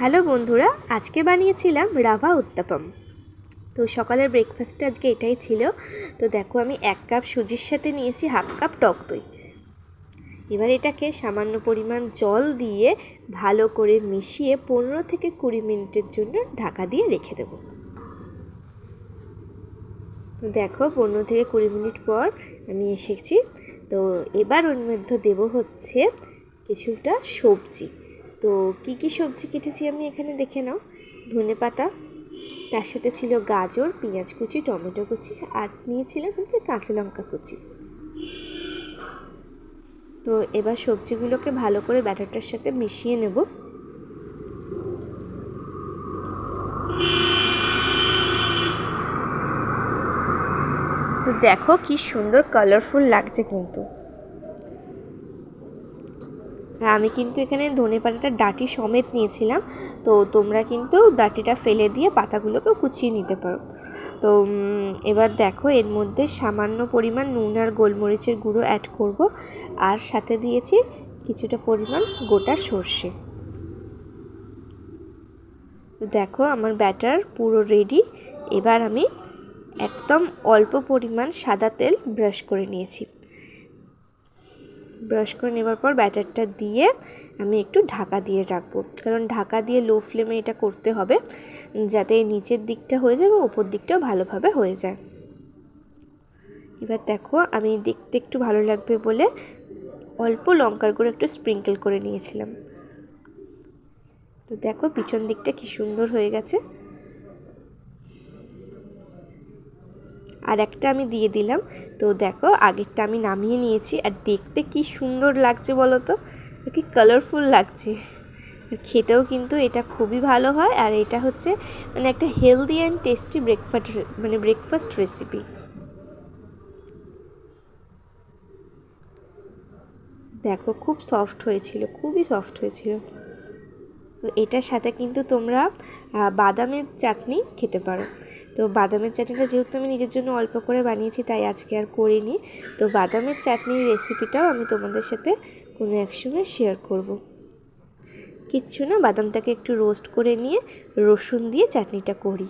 Hello বন্ধুরা, আজকে বানিয়েছিলাম রাভা উত্তাপম। তো সকালের ব্রেকফাস্টে আজকে এটাই ছিল। তো দেখো, আমি 1 কাপ সুজির সাথে নিয়েছি হাফ কাপ টক দই। এবার এটাকে সামান্য পরিমাণ জল দিয়ে ভালো করে মিশিয়ে 15 থেকে 20 মিনিটের জন্য ঢাকা দিয়ে রেখে দেব। তো দেখো, 15 থেকে 20 মিনিট পর আমি এসেছি। তো এবার ওর মধ্যে দেব হচ্ছে কিছুটা সবজি। তো কি কি সবজি কেটেছি আমি এখানে দেখে নাও। ধনেপাতা, তার সাথে ছিল গাজর, পেঁয়াজ কুচি, টমেটো কুচি, আর নিয়েছিলাম হচ্ছে কাঁচা লঙ্কা কুচি। তো এবার সবজিগুলোকে ভালো করে ব্যাটারটার সাথে মিশিয়ে নেব। তো দেখো কি সুন্দর কালারফুল লাগছে কিন্তু। আমি কিন্তু এখানে ধনেপাতাটা ডাঁটি সমেত নিয়েছিলাম। তো তোমরা কিন্তু ডাঁটিটা ফেলে দিয়ে পাতাগুলোকে কুচিয়ে নিতে পারো। তো এবার দেখো, এর মধ্যে সামান্য পরিমাণ নুন আর গোলমরিচের গুঁড়ো অ্যাড করব, আর সাথে দিয়েছি কিছুটা পরিমাণ গোটা সর্ষে। দেখো, আমার ব্যাটার পুরো রেডি। এবার আমি একদম অল্প পরিমাণ সাদা তেল ব্রাশ করে নিয়েছি। ব্রাশ করে নেবার পর ব্যাটারটা দিয়ে আমি একটু ঢাকা দিয়ে রাখবো, কারণ ঢাকা দিয়ে লো ফ্লেমে এটা করতে হবে, যাতে নিচের দিকটা হয়ে যায় এবং ওপর দিকটাও ভালোভাবে হয়ে যায়। এবার দেখো, আমি দেখতে একটু ভালো লাগবে বলে অল্প লঙ্কার গুঁড়ো একটু স্প্রিঙ্কেল করে নিয়েছিলাম। তো দেখো, পিছন দিকটা কি সুন্দর হয়ে গেছে। আর একটা আমি দিয়ে দিলাম। তো দেখো, আগেরটা আমি নামিয়ে নিয়েছি, আর দেখতে কি সুন্দর লাগছে বলো তো, কি কালারফুল লাগছে। খেতেও কিন্তু এটা খুবই ভালো হয়, আর এটা হচ্ছে একটা healthy and tasty breakfast recipe. দেখো, খুব সফট হয়েছিল, খুবই সফট হয়েছিল। তো এটার সাথে কিন্তু তোমরা বাদামের চাটনি খেতে পারো। তো বাদামের চাটনিটা যেহেতু আমি নিজের জন্য অল্প করে বানিয়েছি, তাই আজকে আর করিনি। তো বাদামের চাটনির রেসিপিটাও আমি তোমাদের সাথে কোনো এক সময় শেয়ার করব। কিচ্ছু না, বাদামটাকে একটু রোস্ট করে নিয়ে রসুন দিয়ে চাটনিটা করি।